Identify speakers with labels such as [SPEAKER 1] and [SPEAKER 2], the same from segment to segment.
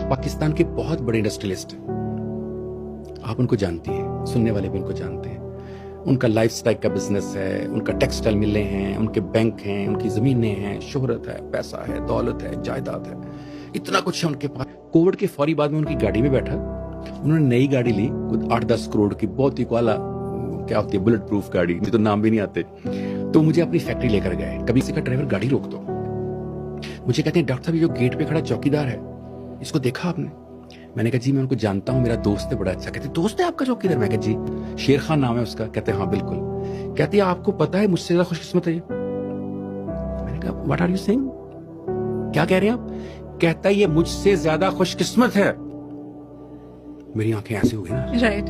[SPEAKER 1] पाकिस्तान के बहुत बड़े इंडस्ट्रियलिस्ट हैं, आप उनको जानती हैं, सुनने वाले भी उनको जानते हैं। उनका लाइफस्टाइल का बिजनेस है, उनका टेक्सटाइल मिलें हैं, उनके बैंक हैं, उनकी जमीनें हैं, शोहरत है, पैसा है, दौलत है, जायदाद है, इतना कुछ है उनके पास। कोविड के फौरी बाद में उनकी गाड़ी में बैठा, उन्होंने नई गाड़ी ली, कुछ 8-10 करोड़ की, बहुत ही वाला क्या होती है, बुलेट प्रूफ गाड़ी, मुझे तो नाम भी नहीं आते। तो मुझे अपनी फैक्ट्री लेकर गए, कभी किसी का ड्राइवर गाड़ी रोक दो, मुझे कहते हैं डॉक्टर साहब ये जो गेट पे खड़ा चौकीदार है, इसको देखा आपने? मैंने कहा जी मैं उनको जानता हूँ, मेरा दोस्त है बड़ा अच्छा। कहते दोस्त है आपका चौकीदार? मैं कहा जी शेर खान नाम है उसका। कहते हाँ बिल्कुल। कहती है आपको पता है मुझसे ज्यादा खुशकिस्मत है ये। मैंने कहा व्हाट आर यू सेइंग, क्या कह रहे हैं आप? कहता है ये मुझसे ज्यादा खुशकिस्मत है। मेरी आंखें ऐसी हो गई ना,
[SPEAKER 2] राइट।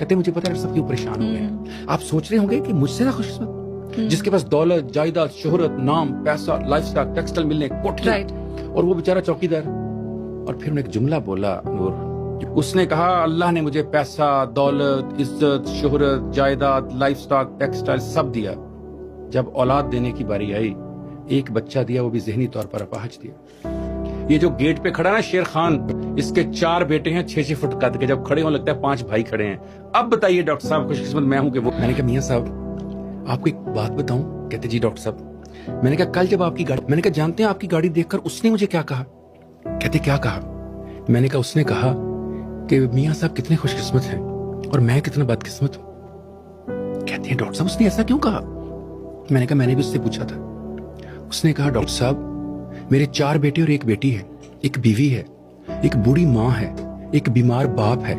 [SPEAKER 1] कहते मुझे पता है सब क्यों परेशान हो गए। आप सोच रहे होंगे कि मुझसे ज्यादा खुशकिस्मत, जिसके पास दौलत, जायदाद, शोहरत, नाम, पैसा, लाइफस्टाइल, टेक्सटाइल मिलने, कोठी, और वो बेचारा चौकीदार। और फिर उन्होंने एक जुमला बोला नूर, उसने कहा अल्लाह ने मुझे पैसा, दौलत, इज्जत, शोहरत, जायदाद, लाइफस्टाइल, टेक्सटाइल सब दिया। जब औलाद देने की बारी आई, एक बच्चा दिया, वो भी ज़हनी तौर पर अपाहज दिया। ये जो गेट पे खड़ा ना शेर खान, इसके 4 बेटे हैं 6-6 फुट कद के, जब खड़े हो लगता है 5 भाई खड़े हैं। अब बताइए डॉक्टर साहब खुशकिस्मत मैं हूं कि वो? मैंने कहा मियां साहब आपको एक बात बताऊं? कहते जी डॉक्टर साहब। मैंने कहा कल जब आपकी गाड़ी, मैंने कहा जानते हैं आपकी गाड़ी देखकर उसने मुझे क्या कहा? कहते क्या कहा? मैंने कहा उसने कहा कि मियां साहब कितने खुशकिस्मत हैं और मैं कितना बदकिस्मत हूं। कहते हैं डॉक्टर साहब उसने ऐसा क्यों कहा? मैंने कहा मैंने भी उससे पूछा था। उसने कहा डॉक्टर साहब मेरे 4 बेटे और 1 बेटी है, एक बीवी है, एक बूढ़ी माँ है, एक बीमार बाप है,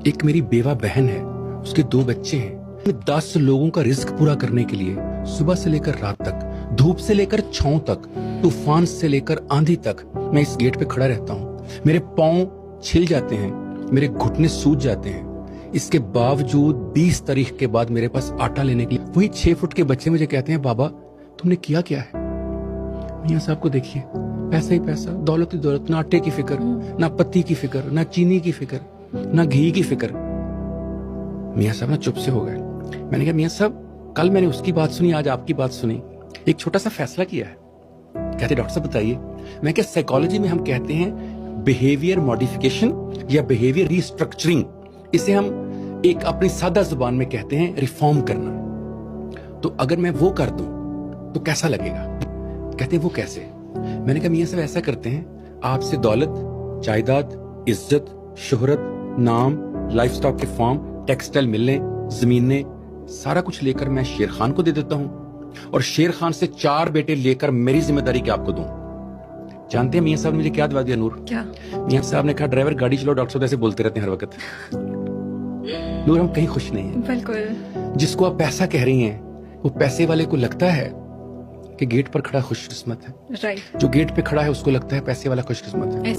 [SPEAKER 1] एक मेरी बेवा बहन है, उसके 2 बच्चे हैं। 10 लोगों का रिस्क पूरा करने के लिए सुबह से लेकर रात तक, धूप से लेकर छांव तक, तूफान से लेकर आंधी तक मैं इस गेट पे खड़ा रहता हूँ। मेरे पाँव छिल जाते हैं, मेरे घुटने सूज जाते हैं। इसके बावजूद 20 तारीख के बाद मेरे पास आटा लेने के लिए वही 6 फुट के बच्चे मुझे कहते हैं बाबा तुमने किया क्या है? मियां साहब को देखिए, पैसा ही पैसा, दौलत ही दौलत, ना आटे की फिक्र, ना पत्ती की फिक्र, ना चीनी की फिक्र, ना घी की फिक्र। मियां साहब ना चुप से हो गए। मैंने कहा मियां साहब कल मैंने उसकी बात सुनी, आज आपकी बात सुनी, एक छोटा सा फैसला किया है। कहते डॉक्टर साहब बताइए। मैं क्या, साइकोलॉजी में हम कहते हैं बिहेवियर मॉडिफिकेशन या बिहेवियर रिस्ट्रक्चरिंग, इसे हम एक अपनी सादा जुबान में कहते हैं रिफॉर्म करना। तो अगर मैं वो कर दूं तो कैसा लगेगा? कहते वो कैसे? मैंने कहा मियां साहब ऐसा करते हैं, आपसे दौलत, जायदाद, इज्जत, शोहरत, नाम, लाइफस्टॉक के फॉर्म, टेक्सटाइल मिलने, जमीनें, सारा कुछ लेकर मैं शेर खान को दे देता हूं और शेर खान से 4 बेटे लेकर मेरी जिम्मेदारी क्या आपको दूं? जानते हैं मियां साहब ने मुझे क्या दवा दिया नूर?
[SPEAKER 2] क्या?
[SPEAKER 1] मियां साहब ने कहा ड्राइवर गाड़ी चलाओ, डॉक्टर साहब ऐसे बोलते रहते हैं हर वक्त। नूर हम कहीं खुश नहीं है।
[SPEAKER 2] बिल्कुल।
[SPEAKER 1] जिसको आप पैसा कह रही हैं वो पैसे वाले को लगता है कि गेट पर खड़ा खुशकिस्मत है,
[SPEAKER 2] राइट।
[SPEAKER 1] जो गेट पे खड़ा है उसको लगता है पैसे वाला खुशकिस्मत है।